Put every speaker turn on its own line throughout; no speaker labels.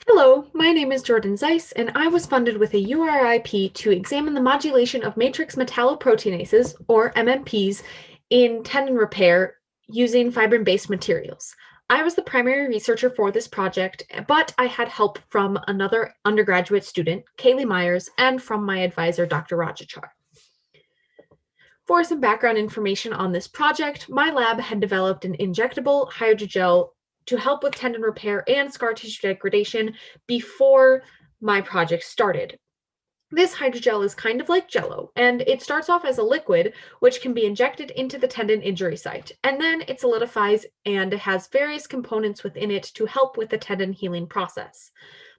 Hello, my name is Jordan Zais, and I was funded with a URIP to examine the modulation of matrix metalloproteinases, or MMPs, in tendon repair using fibrin-based materials. I was the primary researcher for this project, but I had help from another undergraduate student, Kaylee Myers, and from my advisor, Dr. Rajachar. For some background information on this project, my lab had developed an injectable hydrogel to help with tendon repair and scar tissue degradation before my project started. This hydrogel is kind of like Jello, and it starts off as a liquid which can be injected into the tendon injury site, and then it solidifies and has various components within it to help with the tendon healing process.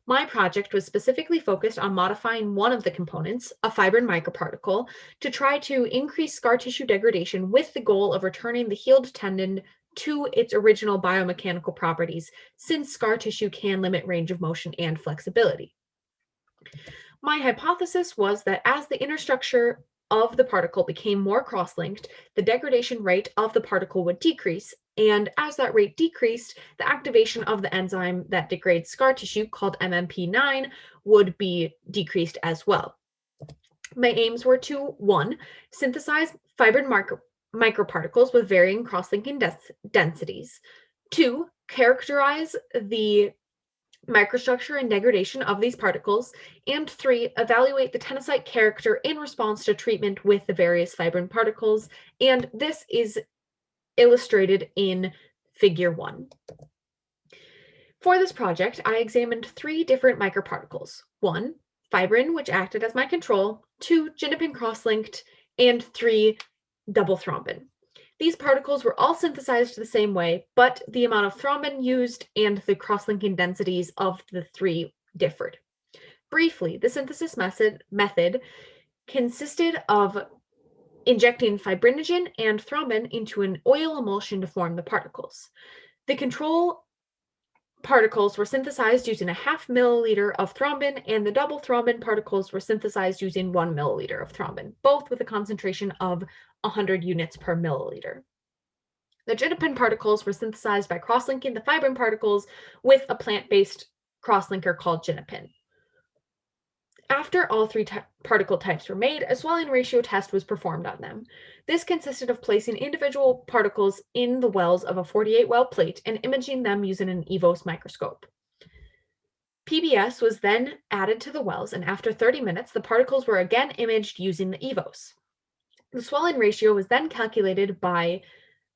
My project was specifically focused on modifying one of the components, a fibrin microparticle, to try to increase scar tissue degradation with the goal of returning the healed tendon to its original biomechanical properties, since scar tissue can limit range of motion and flexibility. My hypothesis was that as the inner structure of the particle became more cross-linked, the degradation rate of the particle would decrease, and as that rate decreased, the activation of the enzyme that degrades scar tissue, called MMP9, would be decreased as well. My aims were to, 1, synthesize fibrin microparticles with varying cross-linking densities, 2, characterize the microstructure and degradation of these particles, and 3, evaluate the tenocyte character in response to treatment with the various fibrin particles, and this is illustrated in Figure 1. For this project, I examined 3 different microparticles. 1, fibrin, which acted as my control, 2, genopin cross-linked, and 3, double thrombin. These particles were all synthesized the same way, but the amount of thrombin used and the cross-linking densities of the 3 differed. Briefly, the synthesis method consisted of injecting fibrinogen and thrombin into an oil emulsion to form the particles. The control particles were synthesized using a 0.5 milliliter of thrombin, and the double thrombin particles were synthesized using 1 milliliter of thrombin, both with a concentration of 100 units per milliliter. The genopin particles were synthesized by cross-linking the fibrin particles with a plant-based cross-linker called genopin. After all 3 particle types were made, a swelling ratio test was performed on them. This consisted of placing individual particles in the wells of a 48-well plate and imaging them using an EVOS microscope. PBS was then added to the wells, and after 30 minutes, the particles were again imaged using the EVOS. The swelling ratio was then calculated by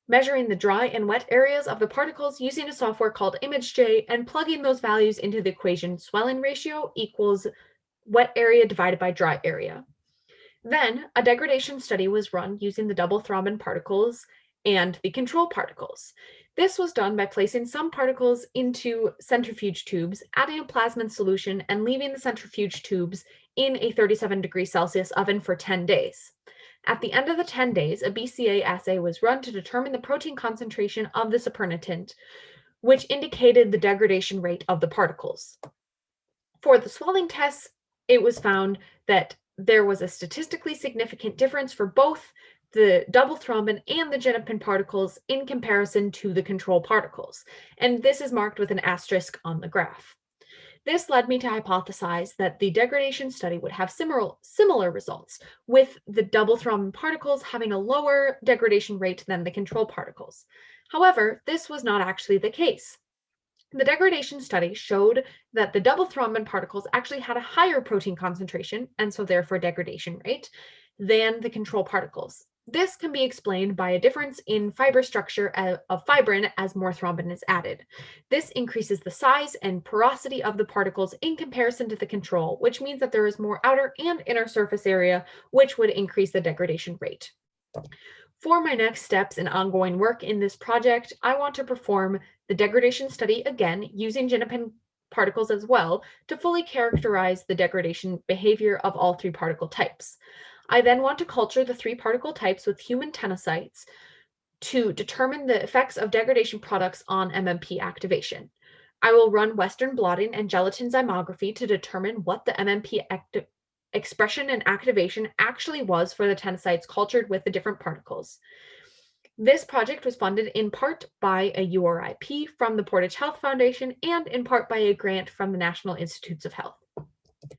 measuring the dry and wet areas of the particles using a software called ImageJ and plugging those values into the equation swelling ratio equals wet area divided by dry area. Then a degradation study was run using the double thrombin particles and the control particles. This was done by placing some particles into centrifuge tubes, adding a plasmid solution, and leaving the centrifuge tubes in a 37°C oven for 10 days. At the end of the 10 days, a BCA assay was run to determine the protein concentration of the supernatant, which indicated the degradation rate of the particles. For the swelling tests, it was found that there was a statistically significant difference for both the double thrombin and the genopin particles in comparison to the control particles, and this is marked with an asterisk on the graph. This led me to hypothesize that the degradation study would have similar results, with the double thrombin particles having a lower degradation rate than the control particles. However, this was not actually the case. The degradation study showed that the double thrombin particles actually had a higher protein concentration, and so therefore degradation rate, than the control particles. This can be explained by a difference in fiber structure of fibrin as more thrombin is added. This increases the size and porosity of the particles in comparison to the control, which means that there is more outer and inner surface area, which would increase the degradation rate. For my next steps in ongoing work in this project, I want to perform the degradation study again using genopin particles as well to fully characterize the degradation behavior of all 3 particle types. I then want to culture the 3 particle types with human tenocytes to determine the effects of degradation products on MMP activation. I will run Western blotting and gelatin zymography to determine what the MMP expression and activation actually was for the tenocytes cultured with the different particles. This project was funded in part by a URIP from the Portage Health Foundation and in part by a grant from the National Institutes of Health.